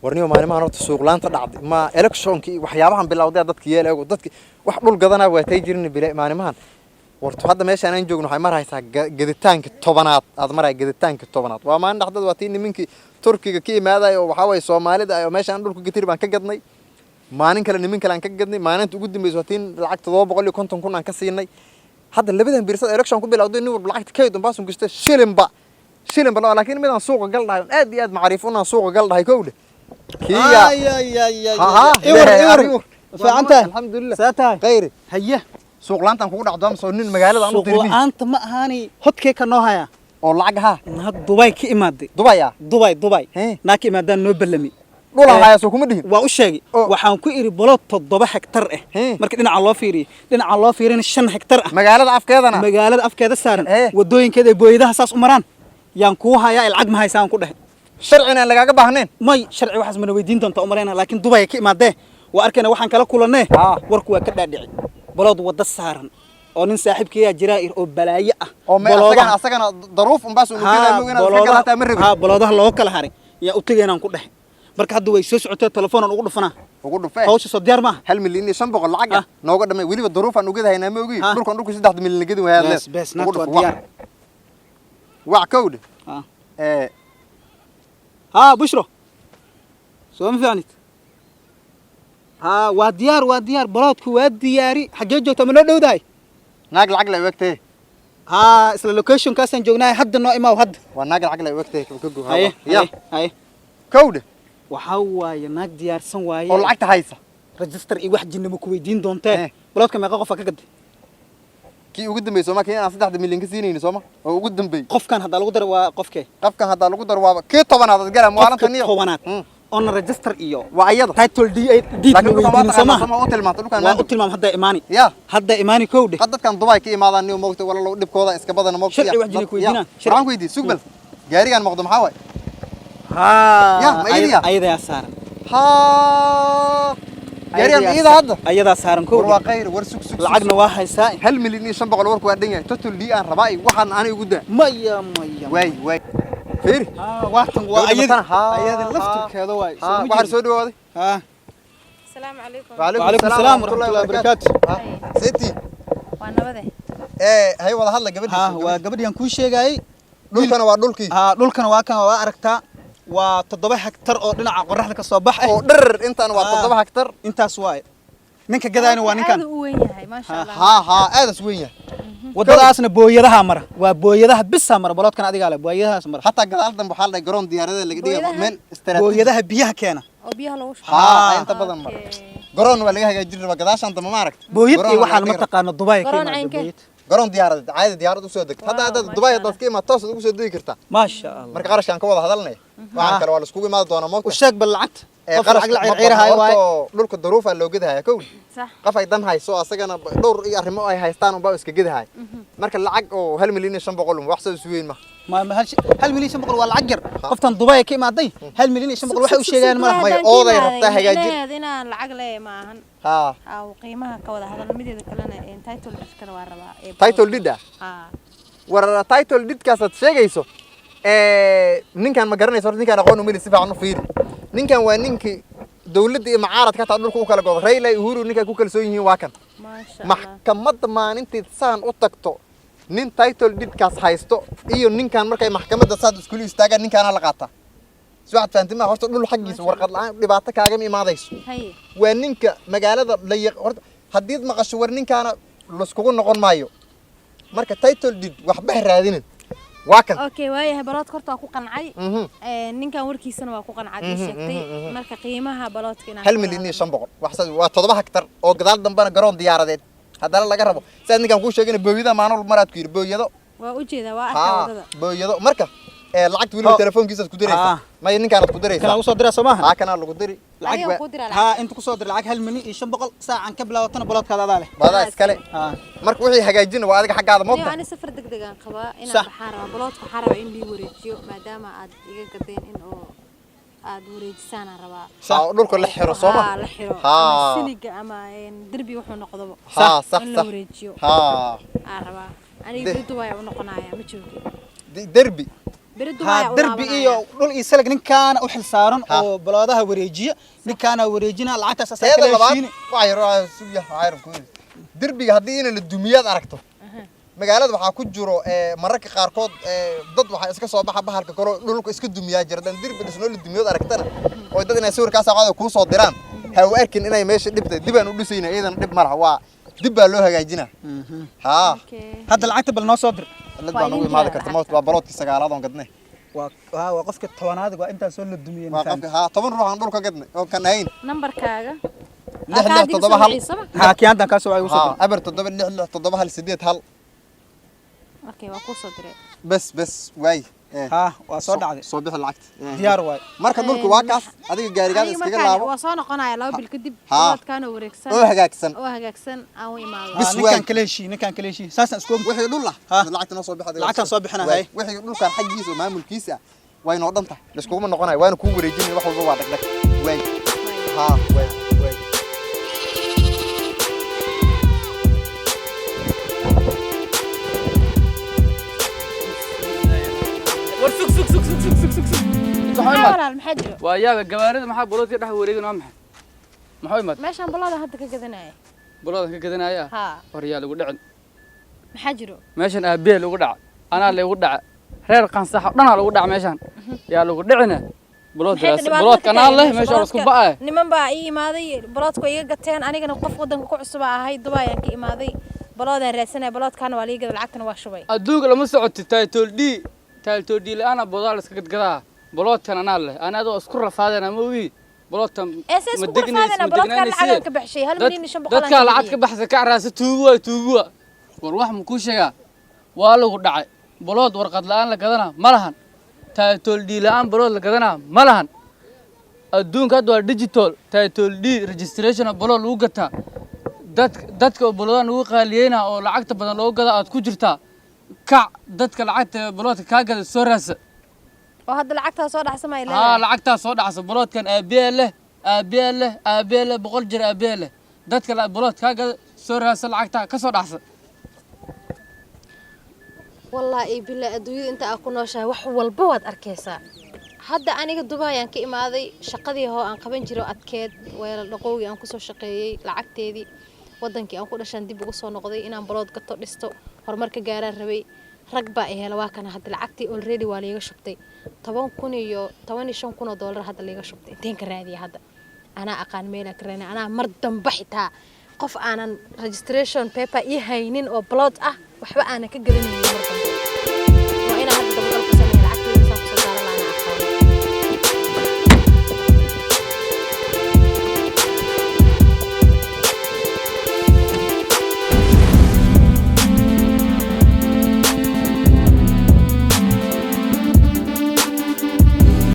warniyo maalimahan horta suuq laanta dhacday ma electionki waxyaabahan bilowday dadka yeelay dadka wax dhul gadana waa tay jirin bilaa maalimahan warto hadda meeshaan aan joogno waxay maraysaa gaditaanka tobanaad aad maray gaditaanka tobanaad waa maan dhaxdad waa tii nimankii Turkiga ka imaaday oo waxa way Soomaalida ay meeshaan dhulka gatir baan ka gadnay maalin kale niman kale aan ka gadnay maalinta ugu dambeysay waa tiin lacag 750 kun aan ka siinay hadda labadan biirsad election ku bilowday nin walba lacagta kaydon baasun gastay shilinba laakiin midaan suuqa gal dhahay aad iyo aad macriifuna suuqa gal dhahay kowle kiya ايوه فعنتها الحمد لله ساتها غيري هيا suuq laantan kugu dhacdo ama soo nin magaalada aan u dirmi suuq laanta ma ahani hodkee ka noo haya oo lacag ha Dubai ka imaaday Dubai naaki imaadaan noo balami dhulan haya soo kuma dhihin waa u sheegay waxaan ku iri bolo 7 hektar marka dhinaca loo fiirina 5 hektar magaalada afkeeda saaran wadooyinkeeda booyadaha saas u maraan yaan ku haya lacag ma haysaan ku dhahay sharcina lagaaga baahneen may sharci waxaas mana weydiin doonta u maleena laakiin Dubai ka imaadee waa arkayna waxaan kala kulanay warku waa ka dhaadhici balood wada saaran oo nin saaxiibkiisa jiraa'ir oo balaayo ah oo asagana daruuf baas uu geeday moogana iska hata ma rabin baloodaha loo kala haray yaa u tagaynaan ku dhahay marka hadda way soo socotay telefoon ugu dhufay hawsha soo diyaar ma 1 milyan iyo 500 lacag ah nooga dhamay waliba daruufan ugu geedaynaa ma ogi dhulkan 3 milyan gadi waa bes naad waa diyaar waa kowde بشرو سوام فعنت وديار بلادك ودياري حاجة جوتا من لو داي ناقل عقل وقته اسلا لوكيشن كاسن جوغناي حد نو ايما وحد وناقل عقل وقته كوكو هاي كوده waxaa naag diyaarsan waaye oo lacagta haysa register iyo wax jinimo ku weydiin doontaa baloodka meeqa qof ka gaday kii ugu dambeeyay Soomaa keen 3 milyan ka siinayna Soomaa oo ugu dambeeyay qofkan hadda lagu daro waa qofkee qofkan hadda lagu daro waa kii 10aad ad galaan maalintan iyo 10aad on register iyo waa ayada title deed Soomaa u tilmaantay dukaan waa u tilmaam hadda imaani kowde dadkan Dubai ka imaadaan iyo moogtay wala loo dhibkooda iska badan moogtay sharci wax jinimo ku weydiinaan sharci weydii sugbal gaarigan moqdo maxaa way يا ما أيدا يا سارن يا أيدا هذا أيدا سارن كود ورواقير ورسوك العقل واحد ساي هل مليني شنبق الورك وادينه تطل لي أنا رباي وحن أنا يقوده ميا واي فير واحد أيدا اللفت كذا واي واحد سودو هذا السلام عليكم وعليكم السلام ورحمة الله وبركاته ستي وانا بده هاي والله هلا قبل ينكون شيء جاي دولكنا وادولكي دولكنا واكنا وأركتا و7 هكتر oo dhinaca qorraxda ka soo baxay oo dhir intaan waa 7 hektar intaas waay ninka gadaani waa ninkan aad u weyn yahay ma sha Allah aad is weyn yahay wadadaasna booyadaha mara waa booyadaha bis mara baloodkan adiga leh booyadahaas mara hatta gadaal dan waxa la garoon diyaarada laga dhigay meel istiraatiiji booyadaha biyaha keena oo biyaha lagu shaqeeyo inta badan mara garoon waa laga hagaajin rabaa gadaashan dama ma aragtay booyad iyo waxa ma taqaano Dubai ka imaado garoon diyaarada caadi diyaarad u soo degto hadda Dubai dadka ima toos ugu soo degi kartaa ma sha Allah marka qarashkan ka wada hadalnay waxaan kale waa la isku imaad doona moogta sheeg bal lacagta qarash la ciirahay waay dhulka daruufa loo gadahay kow صح qof ay dan hayso asagana dhowr iyo arrimo ay haystaan oo baa iska gadahay marka lacag oo 1 milyan iyo 500 wax soo weyn ما هل مليون شنبقل ولا عجر قفتن دبي كي ما دي هل مليون شنبقل waxay u sheegaan ma may ooday rabtaa hagaajin inaan lacag leeyahay ma ahan oo qiimaha ka wada hadalmideeda kalena title deed waa rabaa title deed war title deed kaas aad sheegayso ninkan ma garanayso ninkan aqoon u mili si fiican u fiiri ninkan waa ninkii dawladda iyo macaaradka taa dhulka u kala go'do Raila Uhuru ninka ku kalsoon yihiin waa kan ma sha Allah maxkamadda maalintii saan u tagto nin title deed kaas haysto iyo ninkan markay maxkamadda saad isku istaagaan ninkan la qaata su'aad faantima horta dhul xaqiisa warqad la'aan dhibaato kaaga imaadayso waa ninka magaalada la horta hadii maqasho war ninkaana la iskugu noqon maayo marka title deed waxba raadinin waa kan okay waayahay balood korta ku qancay ninkan warkiisana waa ku qancay sheegtay marka qiimaha baloodka inaan 1 milyan iyo 500 wax waa 7 hektar oo gadaal dambana garoon diyaaradeed hadana laga rabo saad ninkan ku sheegay booyada maanul maraad ku yiri booyado waa u jeeda waa arka wadada booyado marka lacagta wili telefoonkiisa ku diraysa ma ninkan ku diraysa kana u soo diraa Soomaha kana lagu diri lacag inta ku soo dir lacag 1 milyan iyo 500 saacan ka bilaawatana baloodkaada adaa leh bada iskale marka wixii hagaajin waa adiga xaqaada moobta ani safar degdeg aan qabaa inaan baxara baloodka xaraba in lii wareejiyo maadaama aad iga gadeen in oo aad wareejisaan rabaa dhulka la xiro Soomaa la xiro siliga ama darbi wuxuu noqdo sax la wareejiyo rabaa aniga Dubai u noqonaya ma joogi darbi بريد ها دربي iyo dhul isalag ninkaana u xil saaran oo baloodaha wareejiya ninkaana wareejina lacagta asaas kale heshiin waxay suuya ayr ku derbiga hadii in la dumiyad aragto magaalada waxa ku jiro mararka qaar kood dad waxa iska soo baxa bahalka koro dhulka iska dumiyaa jirdan derbi dhisno la dumiyad aragtana oo dad inay sawirkaas aqoon ku soo diraan ha u arkin inay meesha dhibtay dib aan u dhisayna iidan dhib ma laha waa dib baa loo hagaajinaa ha hadda lacagta bal noo soo dir la baan ugu imaad kartaa moos baa baloodki sagaalaad oo gadnay waa qofka tobanaad waa inta soo la dumiyay waa qofka ha 10 ruux aan dhulka gadnay oo kan ahayn numberkaaga 667 hal ha kiyaantan ka soo ay u soo aber 7 hal 8 hal okay waa ku soo diray bas way ha waa soo dhacday soo bixi lacagta diyaar waay marka dhulku waa kaas adiga gaarigaada iskaga laabo waa soo noqonaya 2 bil kadib dadkaan oo wareegsan oo hagaagsan aan u imaado ninkan kale heshiin saasan isku wixii dhul lacagta noo soo bixi lacagta soo bixinahay wixii dhulkan xaqiisa maamulkiisa way noo dhanta iskuma noqonay waana ku wareejinay wax walba waa dhagdhag way ha way محمد وياك جوارد ما حب بلوت يروح وريقنا ما محمد ماشي أنا بلاد هذا كجدناي بلوت كجدناي ها وريال ودعن محجرو ماشي أنا أبيل ودع أنا اللي ودع رير قان صح أنا اللي ودع ماشي يا اللي ودعنا بلوت كان الله ماشي راسكو بقى نمن بقى إيه ماذي بلوت كويه قتين أنا كنا نقف قدام كوع بقى هاي دبي يعني ماذي بلوت الرئيسنا بلوت كانوا عليه قبل العقد واشوي أدوق لما سعدت تايتول دي أنا بضال سكت كذا بلوت كان أنا هذا أذكر فهذا موي بلوت مدقني بلوت كان العقد كبحشي هل منين نشوف بقولان دتك العقد كبحث كعراس توجوا والواحد مكوشة والله ودع بلوت ورقة الآن لكذا ملهن تايتول دي الآن بلوت لكذا ملهن الدون كده ديجيتال تايتول دي ريجستريشن بلوت لوجتها دتك بلوان وقالينا أو العقد بدل لوجدا أتكجرتا كع دتك العقد بلوت كاجد السورس وهذا العقد صار أحسن ما يلا العقد صار أحسن بلوت كان أبيله بقول جر أبيله دتك البلوت كاجد سورس العقد كسر أحسن والله إيه بالله أدوي أنت أكون شيء وحول بود أركيسا هذا أنا قد دبي يعني كإمادي شقدي هو أن قبل جرو أتكاد ولقوي أن كسر شقي العقد دي ودنكي أن كل شيء دي بقصة نقضي إن أنا بلوت قطع لستو هرمرك جارة ربي رقبة إيه لو كان هذا العقد already واللي شبتي طبعا كوني شون كونو دولار هذا اللي شبتي تين كرادي هذا أنا أقان ميلك رنا أنا مردم بحتها قف أنا registration paper إيه هينين أو بلوت وحبا أنا كجريني